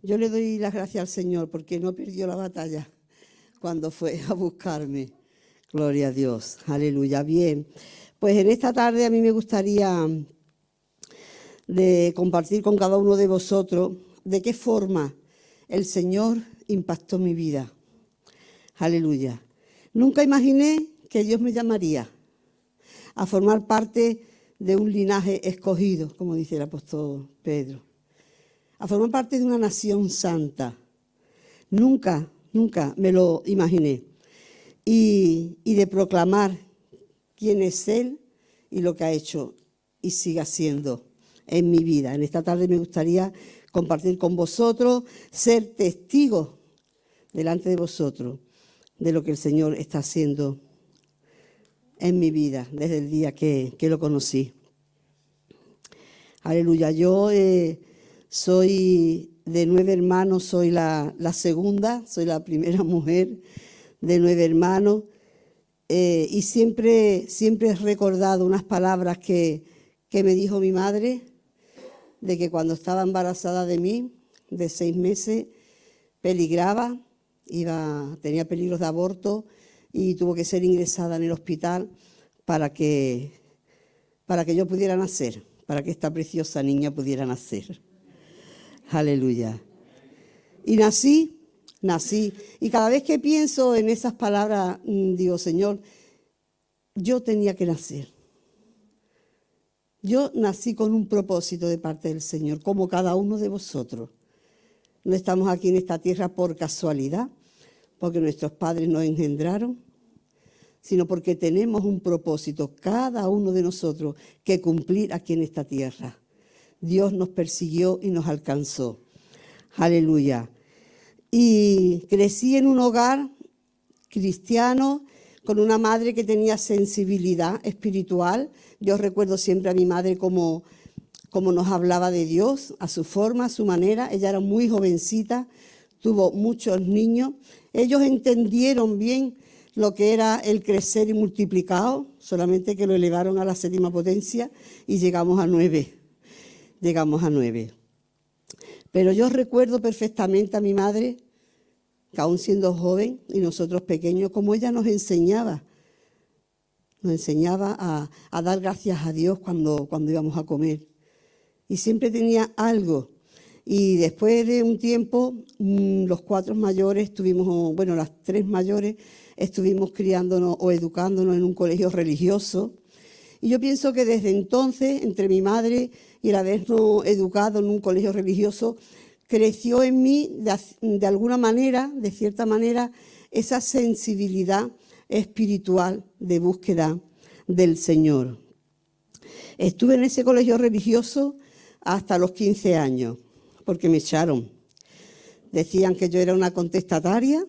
Yo le doy las gracias al Señor porque no perdió la batalla cuando fue a buscarme. Gloria a Dios, aleluya. Bien, pues en esta tarde a mí me gustaría de compartir con cada uno de vosotros de qué forma el Señor impactó mi vida. Aleluya. Nunca imaginé que Dios me llamaría a formar parte de un linaje escogido, como dice el apóstol Pedro, a formar parte de una nación santa. Nunca me lo imaginé. Y de proclamar quién es Él y lo que ha hecho y sigue haciendo en mi vida. En esta tarde me gustaría compartir con vosotros, ser testigos delante de vosotros de lo que el Señor está haciendo en mi vida desde el día que lo conocí. Aleluya. Yo soy de 9 hermanos, soy la segunda, soy la primera mujer de 9 hermanos, y siempre he recordado unas palabras que me dijo mi madre, de que cuando estaba embarazada de mí, de 6 meses, peligraba, tenía peligros de aborto y tuvo que ser ingresada en el hospital para que yo pudiera nacer, para que esta preciosa niña pudiera nacer. Aleluya. Y nací, y cada vez que pienso en esas palabras, digo, Señor, yo tenía que nacer. Yo nací con un propósito de parte del Señor, como cada uno de vosotros. No estamos aquí en esta tierra por casualidad, porque nuestros padres nos engendraron, sino porque tenemos un propósito, cada uno de nosotros, que cumplir aquí en esta tierra. Dios nos persiguió y nos alcanzó. Aleluya. Y crecí en un hogar cristiano, con una madre que tenía sensibilidad espiritual. Yo recuerdo siempre a mi madre como nos hablaba de Dios, a su forma, a su manera. Ella era muy jovencita, tuvo muchos niños. Ellos entendieron bien lo que era el crecer y multiplicado, solamente que lo elevaron a la 7ª potencia y llegamos a 9. Pero yo recuerdo perfectamente a mi madre, que aún siendo joven y nosotros pequeños, como ella nos enseñaba a dar gracias a Dios cuando íbamos a comer. Y siempre tenía algo. Y después de un tiempo, los 4 mayores las 3 mayores, estuvimos criándonos o educándonos en un colegio religioso. Y yo pienso que desde entonces, entre mi madre y el habernos educado en un colegio religioso, creció en mí de alguna manera, de cierta manera, esa sensibilidad espiritual de búsqueda del Señor. Estuve en ese colegio religioso hasta los 15 años, porque me echaron. Decían que yo era una contestataria,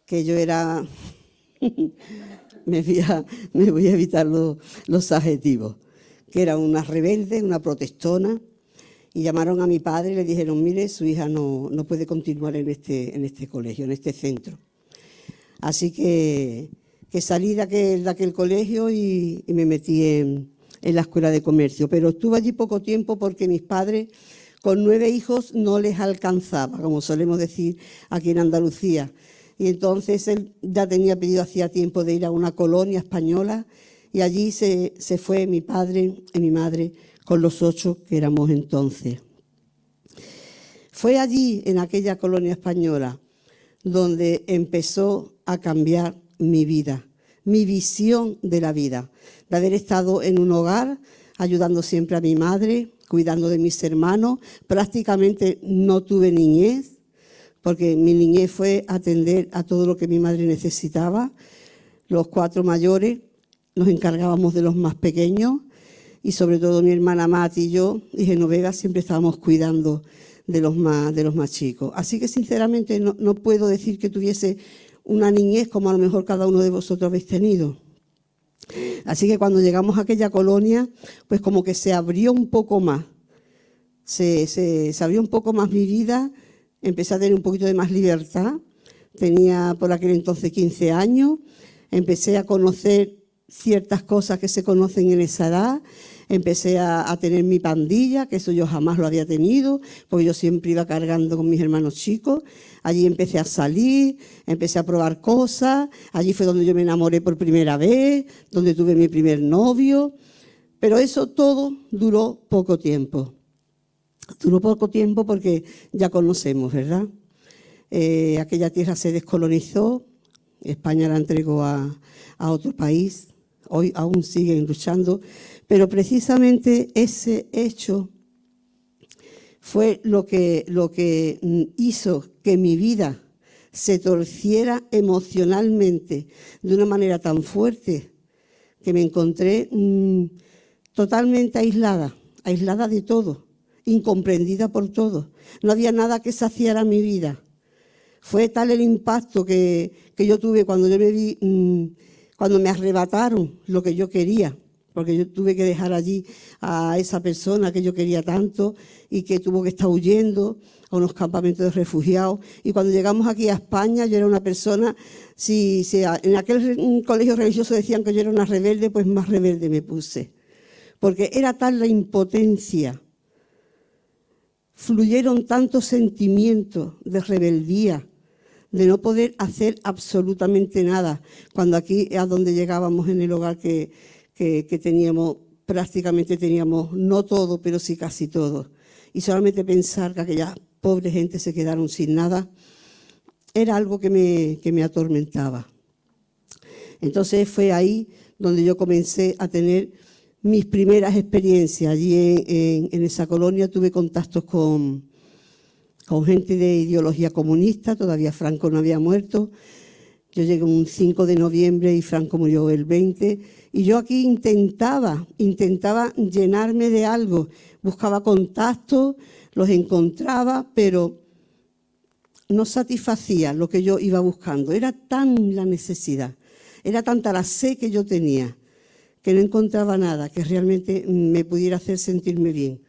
que yo era... me voy a evitar los adjetivos, que era una rebelde, una protestona. Y llamaron a mi padre y le dijeron, mire, su hija no puede continuar en este colegio, en este centro. Así que salí de aquel colegio y me metí en la escuela de comercio. Pero estuve allí poco tiempo porque mis padres, con 9 hijos, no les alcanzaba, como solemos decir aquí en Andalucía. Y entonces él ya tenía pedido hacía tiempo de ir a una colonia española y allí se fue mi padre y mi madre con los 8 que éramos entonces. Fue allí, en aquella colonia española, donde empezó a cambiar mi vida, mi visión de la vida, de haber estado en un hogar, ayudando siempre a mi madre, cuidando de mis hermanos. Prácticamente no tuve niñez, porque mi niñez fue atender a todo lo que mi madre necesitaba. Los 4 mayores nos encargábamos de los más pequeños, y sobre todo mi hermana Mati y yo y Genoveva siempre estábamos cuidando de los más chicos. Así que sinceramente no puedo decir que tuviese una niñez como a lo mejor cada uno de vosotros habéis tenido. Así que cuando llegamos a aquella colonia, pues como que se abrió un poco más. Se abrió un poco más mi vida, empecé a tener un poquito de más libertad. Tenía por aquel entonces 15 años, empecé a conocer ciertas cosas que se conocen en esa edad, empecé a tener mi pandilla, que eso yo jamás lo había tenido, porque yo siempre iba cargando con mis hermanos chicos. Allí empecé a salir, empecé a probar cosas, allí fue donde yo me enamoré por primera vez, donde tuve mi primer novio, pero eso todo duró poco tiempo. Duró poco tiempo porque ya conocemos, ¿verdad? Aquella tierra se descolonizó, España la entregó a otro país, hoy aún siguen luchando, pero precisamente ese hecho fue lo que hizo que mi vida se torciera emocionalmente de una manera tan fuerte que me encontré totalmente aislada de todo, incomprendida por todo. No había nada que saciara mi vida. Fue tal el impacto que yo tuve cuando yo me vi, cuando me arrebataron lo que yo quería, porque yo tuve que dejar allí a esa persona que yo quería tanto y que tuvo que estar huyendo a unos campamentos de refugiados. Y cuando llegamos aquí a España, yo era una persona, si en aquel colegio religioso decían que yo era una rebelde, pues más rebelde me puse. Porque era tal la impotencia, fluyeron tantos sentimientos de rebeldía, de no poder hacer absolutamente nada, cuando aquí a donde llegábamos en el hogar que teníamos, prácticamente teníamos, no todo, pero sí casi todo. Y solamente pensar que aquella pobre gente se quedaron sin nada, era algo que me atormentaba. Entonces fue ahí donde yo comencé a tener mis primeras experiencias. Allí en esa colonia tuve contactos con gente de ideología comunista, todavía Franco no había muerto. Yo llegué un 5 de noviembre y Franco murió el 20, y yo aquí intentaba llenarme de algo, buscaba contactos, los encontraba, pero no satisfacía lo que yo iba buscando. Era tan la necesidad, era tanta la sed que yo tenía, que no encontraba nada que realmente me pudiera hacer sentirme bien.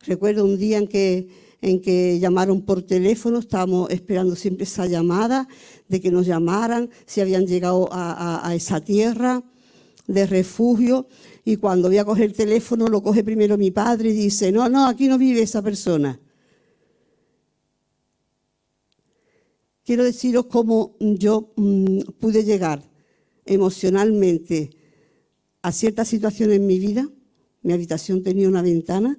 Recuerdo un día en que llamaron por teléfono, estábamos esperando siempre esa llamada de que nos llamaran, si habían llegado a esa tierra de refugio, y cuando voy a coger el teléfono lo coge primero mi padre y dice, no, aquí no vive esa persona. Quiero deciros cómo yo pude llegar emocionalmente a ciertas situaciones en mi vida. Mi habitación tenía una ventana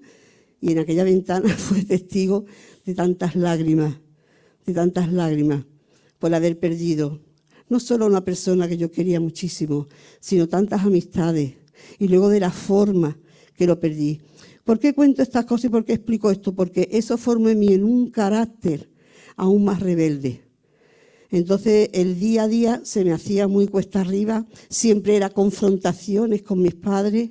y en aquella ventana fue testigo de tantas lágrimas por haber perdido no solo a una persona que yo quería muchísimo, sino tantas amistades, y luego de la forma que lo perdí. ¿Por qué cuento estas cosas y por qué explico esto? Porque eso formó en mí en un carácter aún más rebelde. Entonces el día a día se me hacía muy cuesta arriba, siempre eran confrontaciones con mis padres,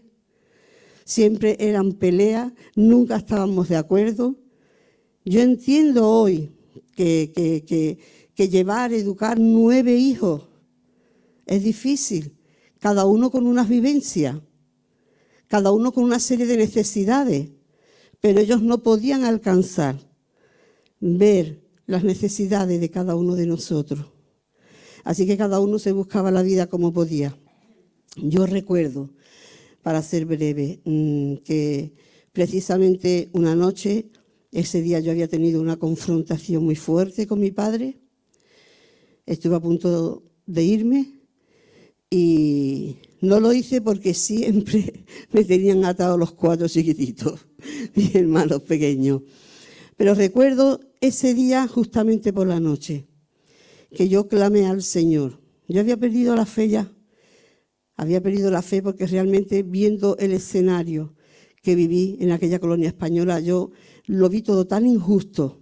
siempre eran peleas, nunca estábamos de acuerdo. Yo entiendo hoy que llevar, educar 9 hijos es difícil, cada uno con unas vivencias, cada uno con una serie de necesidades, pero ellos no podían alcanzar ver las necesidades de cada uno de nosotros. Así que cada uno se buscaba la vida como podía. Yo recuerdo, para ser breve, que precisamente una noche, ese día yo había tenido una confrontación muy fuerte con mi padre. Estuve a punto de irme y no lo hice porque siempre me tenían atados los 4 chiquititos, mis hermanos pequeños. Pero recuerdo ese día, justamente por la noche, que yo clamé al Señor. Yo había perdido la fe ya. Había perdido la fe porque realmente, viendo el escenario que viví en aquella colonia española, yo lo vi todo tan injusto.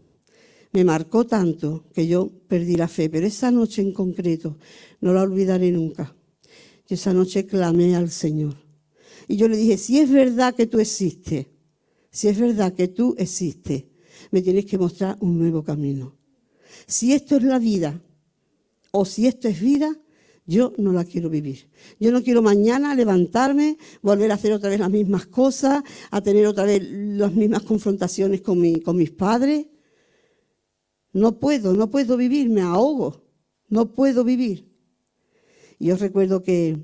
Me marcó tanto que yo perdí la fe. Pero esa noche en concreto no la olvidaré nunca. Yo esa noche clamé al Señor. Y yo le dije, si es verdad que tú existes, si es verdad que tú existes, me tienes que mostrar un nuevo camino. Si esto es la vida o si esto es vida, yo no la quiero vivir. Yo no quiero mañana levantarme, volver a hacer otra vez las mismas cosas, a tener otra vez las mismas confrontaciones con mis padres. No puedo vivir, me ahogo, no puedo vivir. Y yo recuerdo que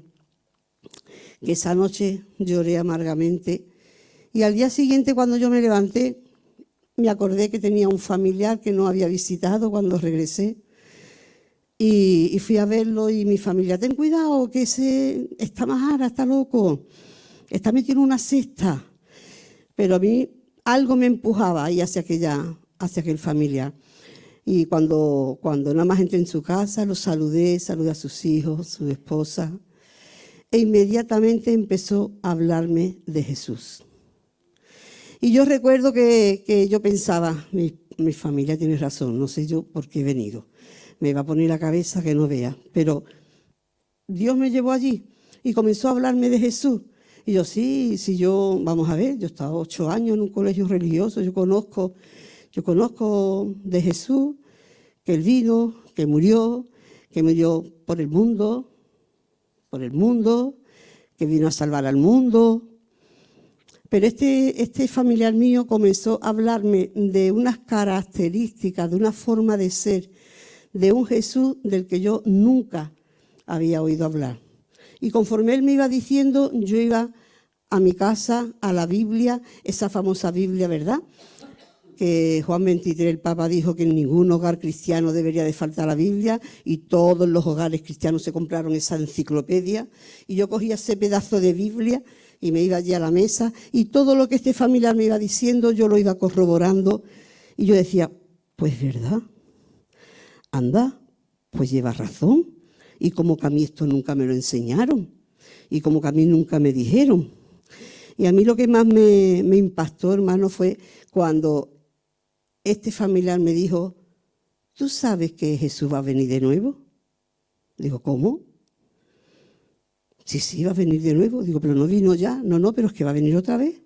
esa noche lloré amargamente Y al día siguiente, cuando yo me levanté, me acordé que tenía un familiar que no había visitado cuando regresé. Y fui a verlo y mi familia, ten cuidado, que ese está majara, está loco, está metido en una cesta. Pero a mí algo me empujaba ahí hacia aquel familiar. Y cuando nada más entré en su casa, lo saludé a sus hijos, su esposa, e inmediatamente empezó a hablarme de Jesús. Y yo recuerdo que yo pensaba, mi familia tiene razón, no sé yo por qué he venido. Me va a poner la cabeza que no vea. Pero Dios me llevó allí y comenzó a hablarme de Jesús. Y yo, vamos a ver, yo he estado 8 años en un colegio religioso, yo conozco de Jesús, que Él vino, que murió por el mundo, que vino a salvar al mundo. Pero este familiar mío comenzó a hablarme de unas características, de una forma de ser, de un Jesús del que yo nunca había oído hablar. Y conforme él me iba diciendo, yo iba a mi casa, a la Biblia, esa famosa Biblia, ¿verdad? Que Juan 23, el Papa, dijo que en ningún hogar cristiano debería de faltar la Biblia, y todos los hogares cristianos se compraron esa enciclopedia, y yo cogía ese pedazo de Biblia y me iba allí a la mesa, y todo lo que este familiar me iba diciendo, yo lo iba corroborando, y yo decía, pues verdad, anda, pues lleva razón, y como que a mí esto nunca me lo enseñaron, y como que a mí nunca me dijeron. Y a mí lo que más me impactó, hermano, fue cuando este familiar me dijo, ¿tú sabes que Jesús va a venir de nuevo? Digo, ¿cómo? Sí, va a venir de nuevo. Digo, pero no vino ya. No, pero es que va a venir otra vez.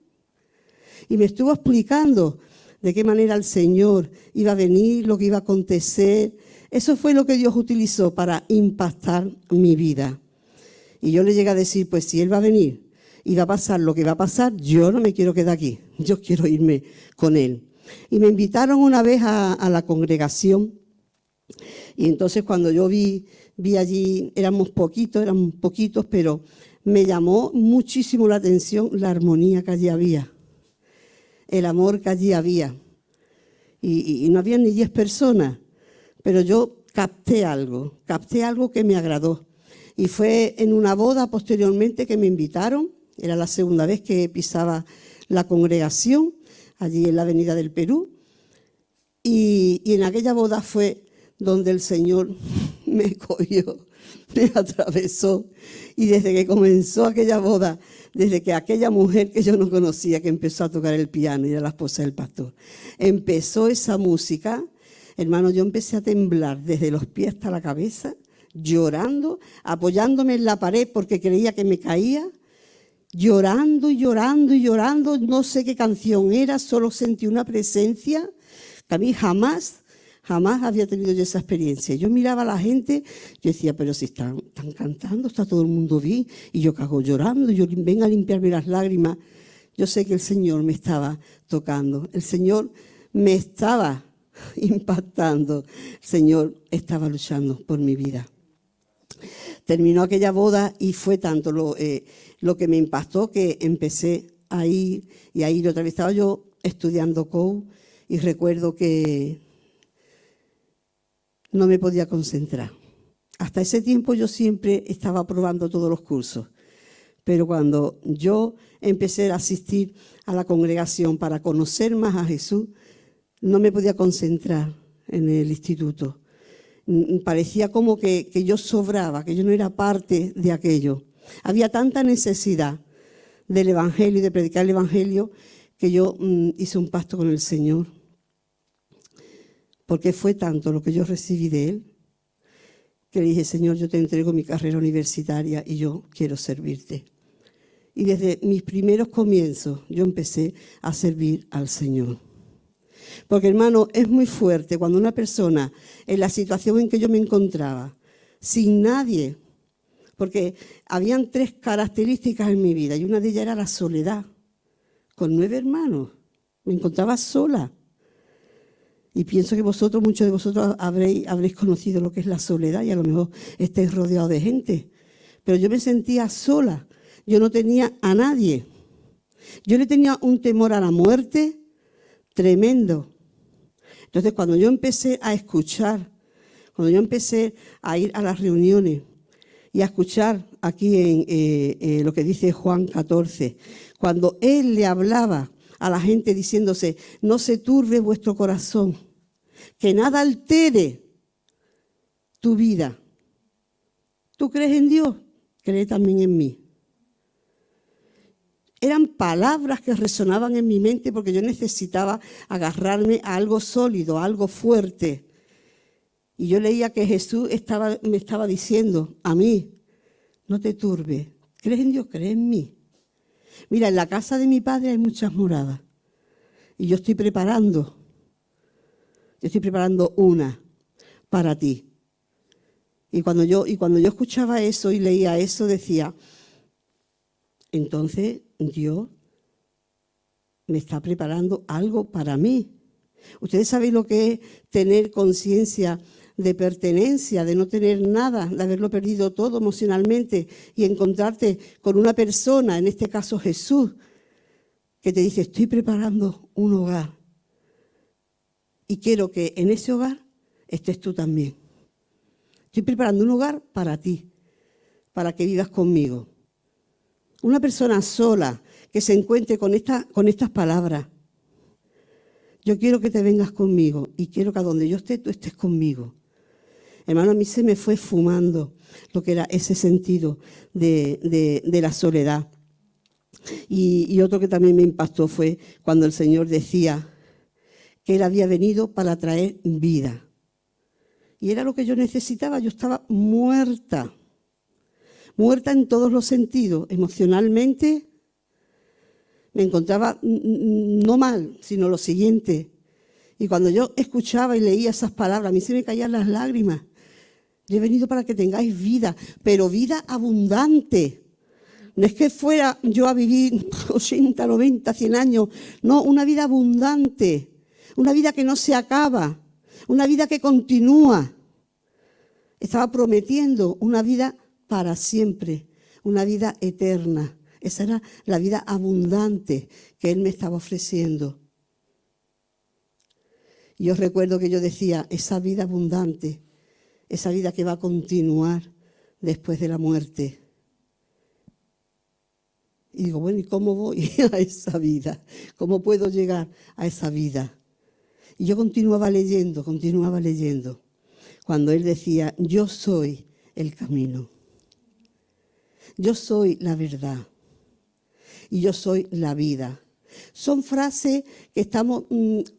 Y me estuvo explicando de qué manera el Señor iba a venir, lo que iba a acontecer. Eso fue lo que Dios utilizó para impactar mi vida. Y yo le llegué a decir, pues si Él va a venir y va a pasar lo que va a pasar, yo no me quiero quedar aquí. Yo quiero irme con Él. Y me invitaron una vez a la congregación, y entonces cuando yo vi allí, éramos poquitos, pero me llamó muchísimo la atención la armonía que allí había, el amor que allí había. Y no había ni 10 personas, pero yo capté algo que me agradó. Y fue en una boda posteriormente que me invitaron, era la segunda vez que pisaba la congregación, allí en la Avenida del Perú, y en aquella boda fue donde el Señor me cogió, me atravesó, y desde que comenzó aquella boda, desde que aquella mujer que yo no conocía, que empezó a tocar el piano y era la esposa del pastor, empezó esa música, hermano, yo empecé a temblar desde los pies hasta la cabeza, llorando, apoyándome en la pared porque creía que me caía, llorando, no sé qué canción era, solo sentí una presencia que a mí jamás había tenido yo esa experiencia. Yo miraba a la gente, yo decía, pero si están cantando, está todo el mundo bien, y yo cago llorando, yo vengo a limpiarme las lágrimas. Yo sé que el Señor me estaba tocando, el Señor me estaba impactando, el Señor estaba luchando por mi vida. Terminó aquella boda y fue tanto lo que me impactó que empecé a ir y a ir otra vez. Estaba yo estudiando COU y recuerdo que no me podía concentrar. Hasta ese tiempo yo siempre estaba aprobando todos los cursos, pero cuando yo empecé a asistir a la congregación para conocer más a Jesús, no me podía concentrar en el instituto. Parecía como que yo sobraba, que yo no era parte de aquello. Había tanta necesidad del Evangelio y de predicar el Evangelio que yo hice un pacto con el Señor, porque fue tanto lo que yo recibí de Él, que le dije, Señor, yo te entrego mi carrera universitaria y yo quiero servirte. Y desde mis primeros comienzos yo empecé a servir al Señor. Porque, hermano, es muy fuerte cuando una persona, en la situación en que yo me encontraba, sin nadie, porque habían 3 características en mi vida y una de ellas era la soledad. Con 9 hermanos, me encontraba sola. Y pienso que muchos de vosotros habréis conocido lo que es la soledad y a lo mejor estáis rodeados de gente. Pero yo me sentía sola, yo no tenía a nadie. Yo le tenía un temor a la muerte tremendo. Entonces, cuando yo empecé a escuchar, cuando yo empecé a ir a las reuniones y a escuchar aquí en lo que dice Juan 14, cuando él le hablaba a la gente diciéndose, no se turbe vuestro corazón, que nada altere tu vida. ¿Tú crees en Dios? Cree también en mí. Eran palabras que resonaban en mi mente porque yo necesitaba agarrarme a algo sólido, a algo fuerte. Y yo leía que Jesús me estaba diciendo a mí, no te turbes, ¿crees en Dios? ¿Crees en mí? Mira, en la casa de mi padre hay muchas moradas y yo estoy preparando una para ti. Y cuando yo escuchaba eso y leía eso, decía, entonces Dios me está preparando algo para mí. Ustedes saben lo que es tener conciencia de pertenencia, de no tener nada, de haberlo perdido todo emocionalmente y encontrarte con una persona, en este caso Jesús, que te dice, estoy preparando un hogar y quiero que en ese hogar estés tú también. Estoy preparando un hogar para ti, para que vivas conmigo. Una persona sola que se encuentre con estas palabras. Yo quiero que te vengas conmigo y quiero que a donde yo esté, tú estés conmigo. Hermano, a mí se me fue fumando lo que era ese sentido de la soledad. Y otro que también me impactó fue cuando el Señor decía que Él había venido para traer vida. Y era lo que yo necesitaba, yo estaba muerta en todos los sentidos, emocionalmente. Me encontraba no mal, sino lo siguiente. Y cuando yo escuchaba y leía esas palabras, a mí se me caían las lágrimas. Yo he venido para que tengáis vida, pero vida abundante. No es que fuera yo a vivir 80, 90, 100 años. No, una vida abundante. Una vida que no se acaba. Una vida que continúa. Estaba prometiendo una vida para siempre. Una vida eterna. Esa era la vida abundante que Él me estaba ofreciendo. Y yo recuerdo que yo decía, esa vida abundante, esa vida que va a continuar después de la muerte. Y digo, bueno, ¿y cómo voy a esa vida? ¿Cómo puedo llegar a esa vida? Y yo continuaba leyendo, cuando Él decía, yo soy el camino. Yo soy la verdad. Y yo soy la vida. Son frases que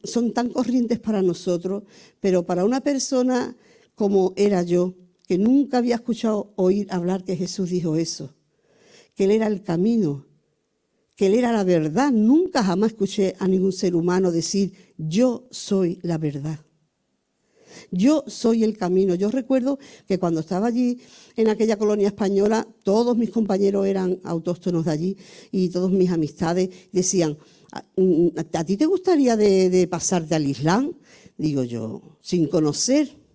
son tan corrientes para nosotros, pero para una persona como era yo, que nunca había escuchado oír hablar que Jesús dijo eso, que Él era el camino, que Él era la verdad. Nunca jamás escuché a ningún ser humano decir, yo soy la verdad. Yo soy el camino. Yo recuerdo que cuando estaba allí en aquella colonia española, todos mis compañeros eran autóctonos de allí y todas mis amistades decían, ¿a ti te gustaría de pasarte al Islam? Digo yo, sin conocer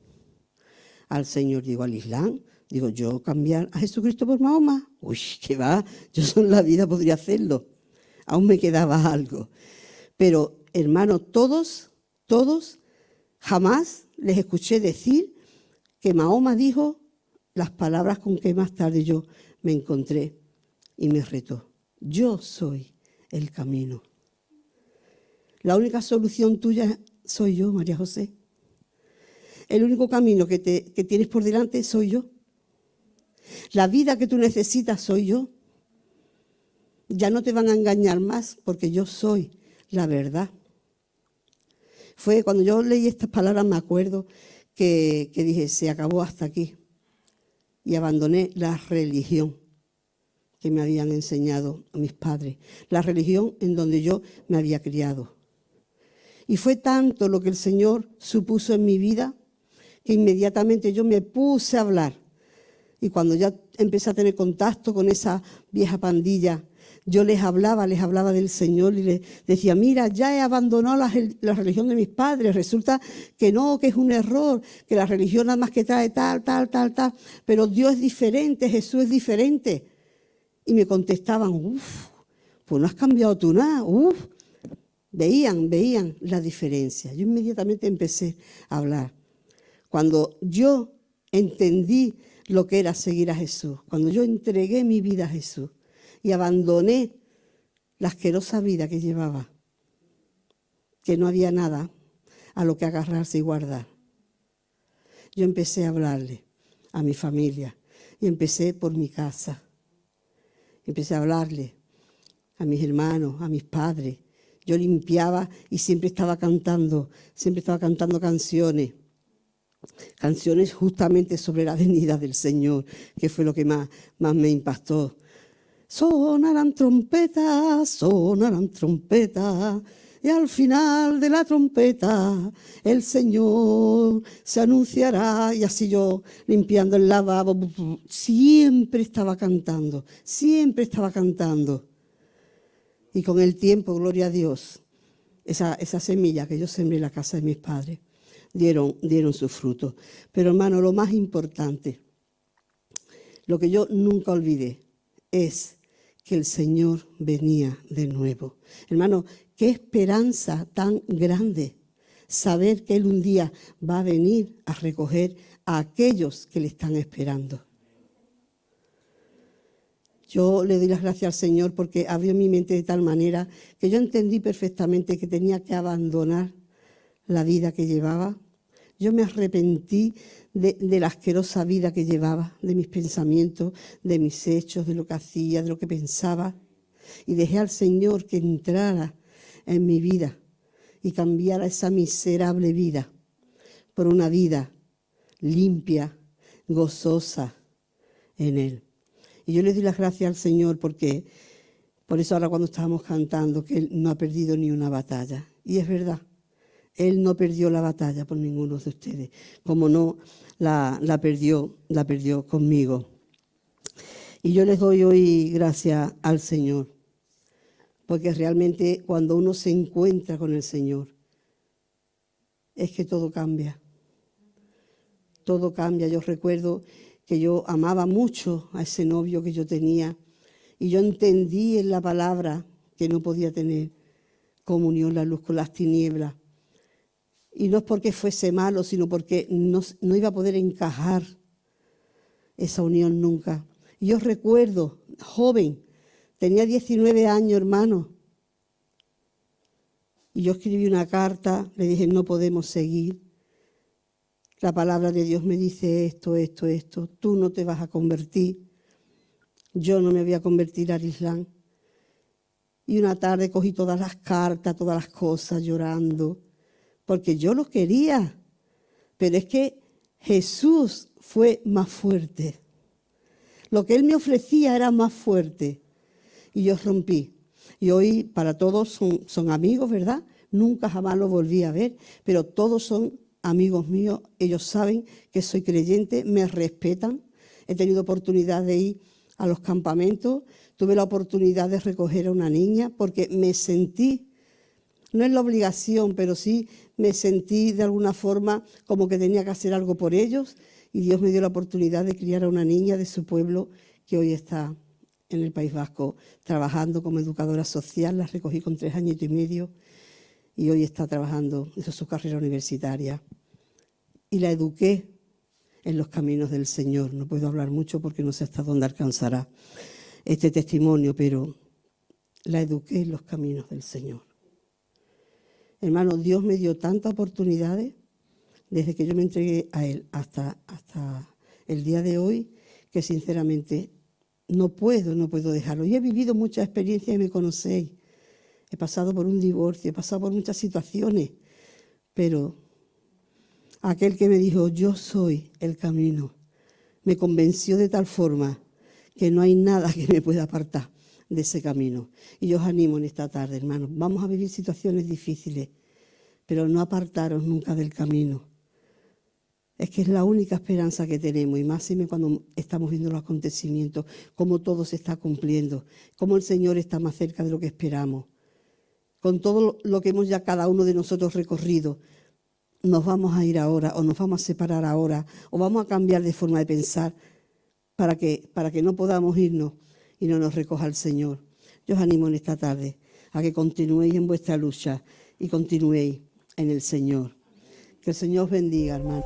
al Señor, digo, al Islam. Digo, yo cambiar a Jesucristo por Mahoma. Uy, qué va, yo en la vida podría hacerlo. Aún me quedaba algo. Pero, hermano, todos, jamás les escuché decir que Mahoma dijo las palabras con que más tarde yo me encontré y me retó. Yo soy el camino. La única solución tuya soy yo, María José. El único camino que tienes por delante soy yo. La vida que tú necesitas soy yo. Ya no te van a engañar más porque yo soy la verdad. Fue cuando yo leí estas palabras, me acuerdo que dije, se acabó hasta aquí. Y abandoné la religión que me habían enseñado a mis padres. La religión en donde yo me había criado. Y fue tanto lo que el Señor supuso en mi vida que inmediatamente yo me puse a hablar. Y cuando ya empecé a tener contacto con esa vieja pandilla, yo les hablaba del Señor y les decía, mira, ya he abandonado la religión de mis padres, resulta que no, que es un error, que la religión nada más que trae tal, pero Dios es diferente, Jesús es diferente. Y me contestaban, pues no has cambiado tú nada. Veían la diferencia. Yo inmediatamente empecé a hablar. Cuando yo entendí lo que era seguir a Jesús, cuando yo entregué mi vida a Jesús y abandoné la asquerosa vida que llevaba, que no había nada a lo que agarrarse y guardar, yo empecé a hablarle a mi familia y empecé por mi casa. Empecé a hablarle a mis hermanos, a mis padres. Yo limpiaba y siempre estaba cantando canciones justamente sobre la venida del Señor, que fue lo que más me impactó. Sonarán trompetas, y al final de la trompeta el Señor se anunciará. Y así yo, limpiando el lavabo, siempre estaba cantando. Y con el tiempo, gloria a Dios, esa semilla que yo sembré en la casa de mis padres, dieron su fruto. Pero hermano, lo más importante, lo que yo nunca olvidé, es que el Señor venía de nuevo. Hermano, qué esperanza tan grande saber que Él un día va a venir a recoger a aquellos que le están esperando. Yo le doy las gracias al Señor porque abrió mi mente de tal manera que yo entendí perfectamente que tenía que abandonar la vida que llevaba. Yo me arrepentí de la asquerosa vida que llevaba, de mis pensamientos, de mis hechos, de lo que hacía, de lo que pensaba. Y dejé al Señor que entrara en mi vida y cambiara esa miserable vida por una vida limpia, gozosa en Él. Y yo le doy las gracias al Señor porque, por eso ahora cuando estábamos cantando, que Él no ha perdido ni una batalla. Y es verdad, Él no perdió la batalla por ninguno de ustedes, como no la perdió conmigo. Y yo les doy hoy gracias al Señor, porque realmente cuando uno se encuentra con el Señor, es que todo cambia. Todo cambia. Yo recuerdo que yo amaba mucho a ese novio que yo tenía y yo entendí en la palabra que no podía tener comunión la luz con las tinieblas. Y no es porque fuese malo, sino porque no iba a poder encajar esa unión nunca. Y yo recuerdo, joven, tenía 19 años, hermano, y yo escribí una carta, le dije, no podemos seguir. La palabra de Dios me dice esto, tú no te vas a convertir, yo no me voy a convertir al Islam. Y una tarde cogí todas las cartas, todas las cosas, llorando, porque yo lo quería, pero es que Jesús fue más fuerte. Lo que Él me ofrecía era más fuerte, y yo rompí. Y hoy para todos son amigos, ¿verdad? Nunca jamás los volví a ver, pero todos son amigos míos, ellos saben que soy creyente, me respetan. He tenido oportunidad de ir a los campamentos, tuve la oportunidad de recoger a una niña porque me sentí, no es la obligación, pero sí me sentí de alguna forma como que tenía que hacer algo por ellos y Dios me dio la oportunidad de criar a una niña de su pueblo que hoy está en el País Vasco trabajando como educadora social, la recogí con 3 años y medio. Y hoy está trabajando, hizo su carrera universitaria. Y la eduqué en los caminos del Señor. No puedo hablar mucho porque no sé hasta dónde alcanzará este testimonio, pero la eduqué en los caminos del Señor. Hermano, Dios me dio tantas oportunidades desde que yo me entregué a Él hasta el día de hoy, que sinceramente no puedo dejarlo. Y he vivido muchas experiencias y me conocéis. He pasado por un divorcio, he pasado por muchas situaciones, pero aquel que me dijo, yo soy el camino, me convenció de tal forma que no hay nada que me pueda apartar de ese camino. Y yo os animo en esta tarde, hermanos, vamos a vivir situaciones difíciles, pero no apartaros nunca del camino. Es que es la única esperanza que tenemos, y más cuando estamos viendo los acontecimientos, cómo todo se está cumpliendo, cómo el Señor está más cerca de lo que esperamos. Con todo lo que hemos ya cada uno de nosotros recorrido, nos vamos a ir ahora o nos vamos a separar ahora o vamos a cambiar de forma de pensar para que no podamos irnos y no nos recoja el Señor. Yo os animo en esta tarde a que continuéis en vuestra lucha y continuéis en el Señor. Que el Señor os bendiga, hermano.